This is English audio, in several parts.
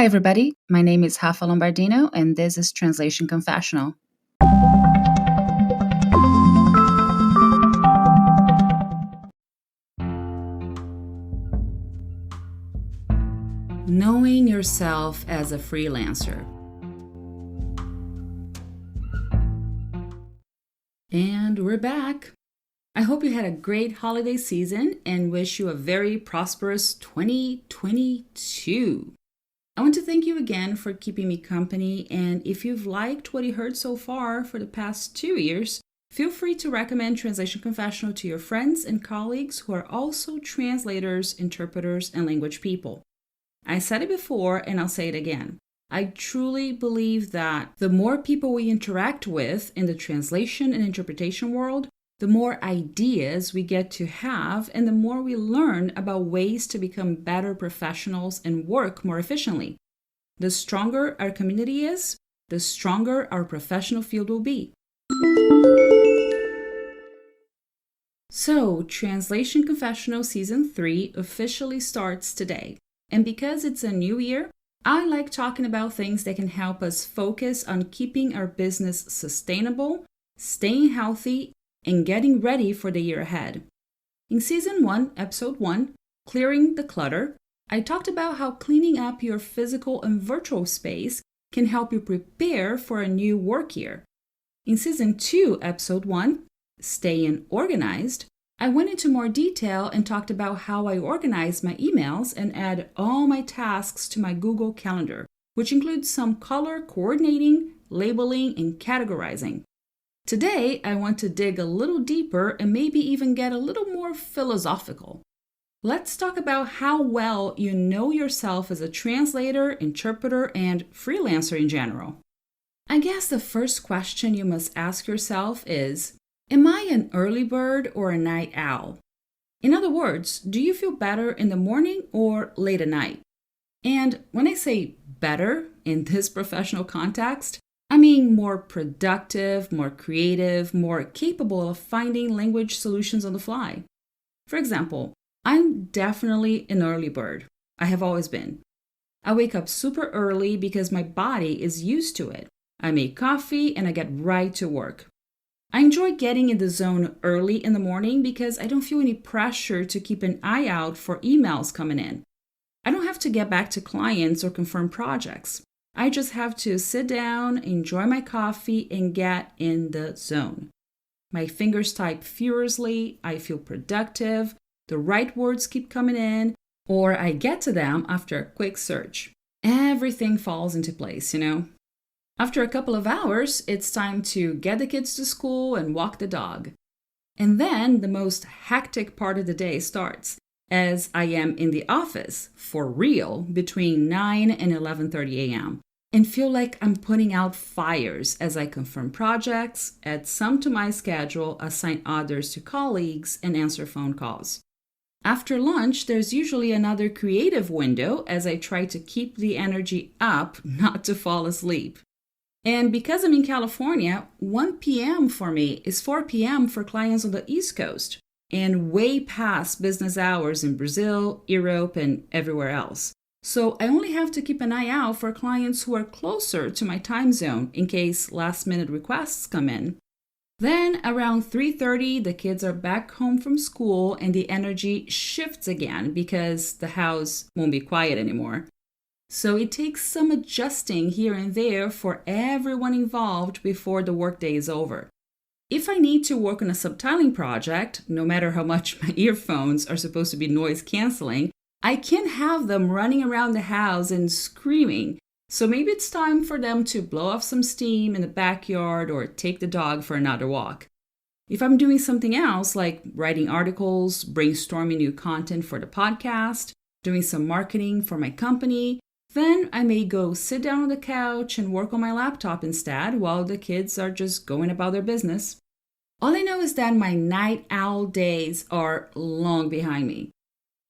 Hi, everybody. My name is Rafa Lombardino, and this is Translation Confessional. Knowing yourself as a freelancer. And we're back. I hope you had a great holiday season and wish you a very prosperous 2022. I want to thank you again for keeping me company, and if you've liked what you heard so far for the past 2 years, feel free to recommend Translation Confessional to your friends and colleagues who are also translators, interpreters, and language people. I said it before and I'll say it again. I truly believe that the more people we interact with in the translation and interpretation world, the more ideas we get to have and the more we learn about ways to become better professionals and work more efficiently. The stronger our community is, the stronger our professional field will be. So, Translation Confessional Season 3 officially starts today. And because it's a new year, I like talking about things that can help us focus on keeping our business sustainable, staying healthy, and getting ready for the year ahead. In Season 1, Episode 1, Clearing the Clutter, I talked about how cleaning up your physical and virtual space can help you prepare for a new work year. In Season 2, Episode 1, Staying Organized, I went into more detail and talked about how I organize my emails and add all my tasks to my Google Calendar, which includes some color coordinating, labeling, and categorizing. Today, I want to dig a little deeper and maybe even get a little more philosophical. Let's talk about how well you know yourself as a translator, interpreter, and freelancer in general. I guess the first question you must ask yourself is, am I an early bird or a night owl? In other words, do you feel better in the morning or late at night? And when I say better in this professional context, I mean more productive, more creative, more capable of finding language solutions on the fly. For example, I'm definitely an early bird. I have always been. I wake up super early because my body is used to it. I make coffee and I get right to work. I enjoy getting in the zone early in the morning because I don't feel any pressure to keep an eye out for emails coming in. I don't have to get back to clients or confirm projects. I just have to sit down, enjoy my coffee, and get in the zone. My fingers type furiously, I feel productive, the right words keep coming in, or I get to them after a quick search. Everything falls into place, After a couple of hours, it's time to get the kids to school and walk the dog. And then the most hectic part of the day starts, as I am in the office, for real, between 9 and 11:30 a.m., and feel like I'm putting out fires as I confirm projects, add some to my schedule, assign others to colleagues, and answer phone calls. After lunch, there's usually another creative window as I try to keep the energy up, not to fall asleep. And because I'm in California, 1 p.m. for me is 4 p.m. for clients on the East Coast, and way past business hours in Brazil, Europe, and everywhere else. So I only have to keep an eye out for clients who are closer to my time zone in case last-minute requests come in. Then around 3:30, the kids are back home from school and the energy shifts again because the house won't be quiet anymore. So it takes some adjusting here and there for everyone involved before the workday is over. If I need to work on a subtitling project, no matter how much my earphones are supposed to be noise canceling, I can't have them running around the house and screaming. So maybe it's time for them to blow off some steam in the backyard or take the dog for another walk. If I'm doing something else, like writing articles, brainstorming new content for the podcast, doing some marketing for my company, then I may go sit down on the couch and work on my laptop instead while the kids are just going about their business. All I know is that my night owl days are long behind me.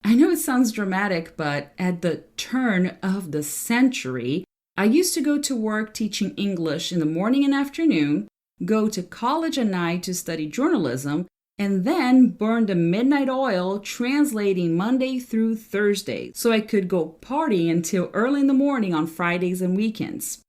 I know it sounds dramatic, but at the turn of the century, I used to go to work teaching English in the morning and afternoon, go to college at night to study journalism, and then burned the midnight oil translating Monday through Thursday so I could go partying until early in the morning on Fridays and weekends.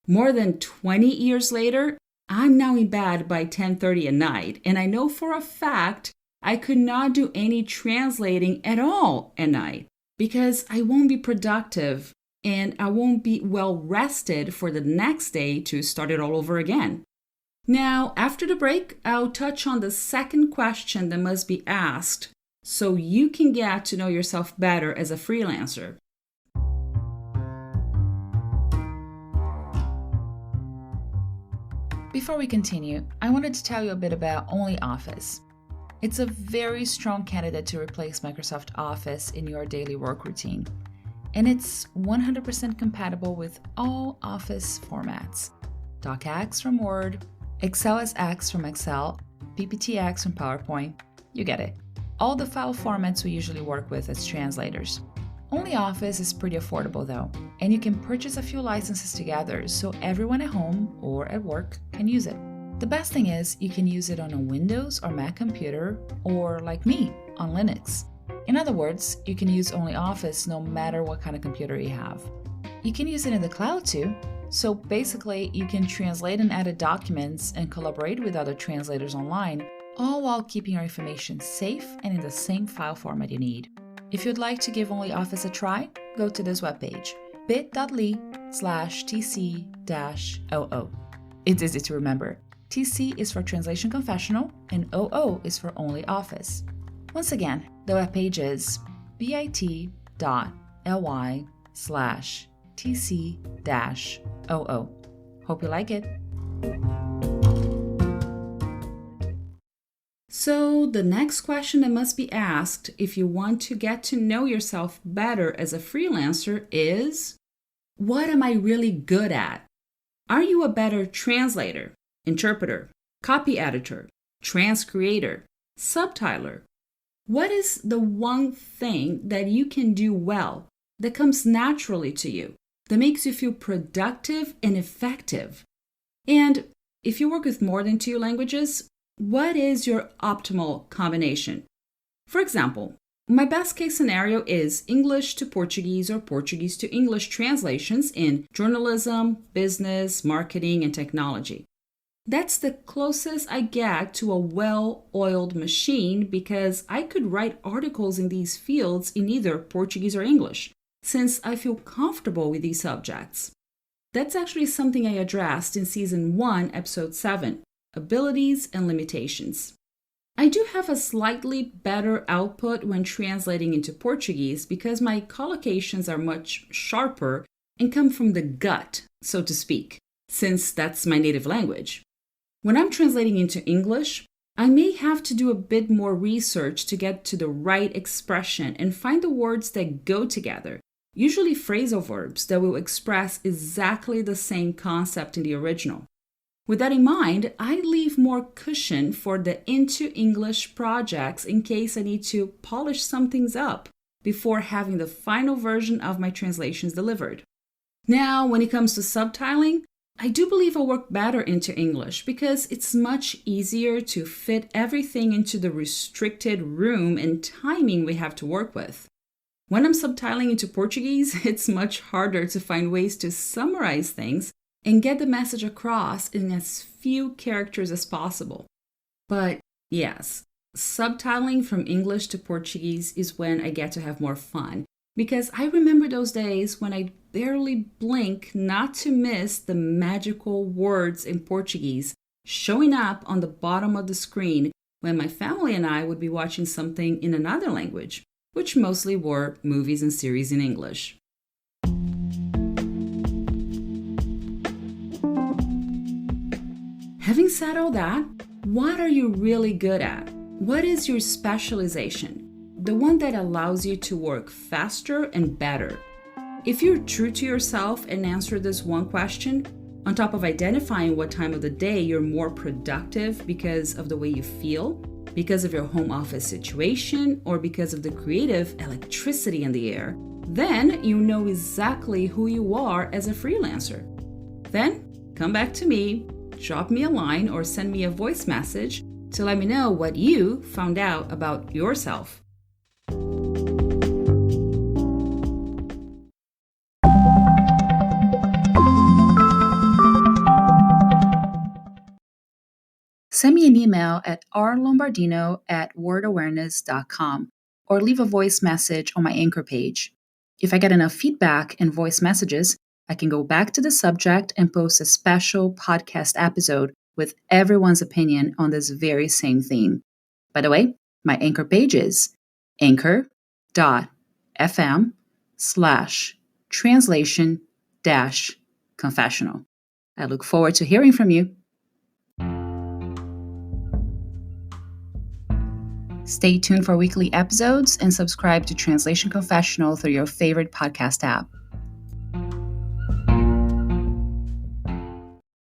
More than 20 years later, I'm now in bed by 10:30 at night, and I know for a fact I could not do any translating at all at night because I won't be productive and I won't be well rested for the next day to start it all over again. Now, after the break, I'll touch on the second question that must be asked so you can get to know yourself better as a freelancer. Before we continue, I wanted to tell you a bit about OnlyOffice. It's a very strong candidate to replace Microsoft Office in your daily work routine. And it's 100% compatible with all Office formats. DocX from Word, XLSX from Excel, PPTX from PowerPoint, you get it. All the file formats we usually work with as translators. OnlyOffice is pretty affordable though, and you can purchase a few licenses together so everyone at home or at work can use it. The best thing is you can use it on a Windows or Mac computer, or like me, on Linux. In other words, you can use OnlyOffice no matter what kind of computer you have. You can use it in the cloud too. So basically, you can translate and edit documents and collaborate with other translators online, all while keeping your information safe and in the same file format you need. If you'd like to give OnlyOffice a try, go to this webpage, bit.ly/tc-00. It's easy to remember. TC is for Translation Confessional and 00 is for OnlyOffice. Once again, the webpage is bit.ly/tc-00. Hope you like it. So the next question that must be asked if you want to get to know yourself better as a freelancer is, what am I really good at? Are you a better translator, interpreter, copy editor, transcreator, subtitler? What is the one thing that you can do well, that comes naturally to you, that makes you feel productive and effective? And if you work with more than 2 languages, what is your optimal combination? For example, my best case scenario is English to Portuguese or Portuguese to English translations in journalism, business, marketing, and technology. That's the closest I get to a well-oiled machine because I could write articles in these fields in either Portuguese or English, since I feel comfortable with these subjects. That's actually something I addressed in Season 1, Episode 7, Abilities and Limitations. I do have a slightly better output when translating into Portuguese because my collocations are much sharper and come from the gut, so to speak, since that's my native language. When I'm translating into English, I may have to do a bit more research to get to the right expression and find the words that go together, usually phrasal verbs that will express exactly the same concept in the original. With that in mind, I leave more cushion for the into English projects in case I need to polish some things up before having the final version of my translations delivered. Now, when it comes to subtitling, I do believe I work better into English because it's much easier to fit everything into the restricted room and timing we have to work with. When I'm subtitling into Portuguese, it's much harder to find ways to summarize things and get the message across in as few characters as possible. But yes, subtitling from English to Portuguese is when I get to have more fun, because I remember those days when I barely blink not to miss the magical words in Portuguese showing up on the bottom of the screen when my family and I would be watching something in another language, which mostly were movies and series in English. Having said all that, what are you really good at? What is your specialization? The one that allows you to work faster and better. If you're true to yourself and answer this one question, on top of identifying what time of the day you're more productive because of the way you feel, because of your home office situation, or because of the creative electricity in the air, then you know exactly who you are as a freelancer. Then come back to me, drop me a line or send me a voice message to let me know what you found out about yourself. Send me an email at rlombardino@wordawareness.com or leave a voice message on my Anchor page. If I get enough feedback and voice messages, I can go back to the subject and post a special podcast episode with everyone's opinion on this very same theme. By the way, my Anchor page is anchor.fm/translation-confessional. I look forward to hearing from you. Stay tuned for weekly episodes and subscribe to Translation Confessional through your favorite podcast app.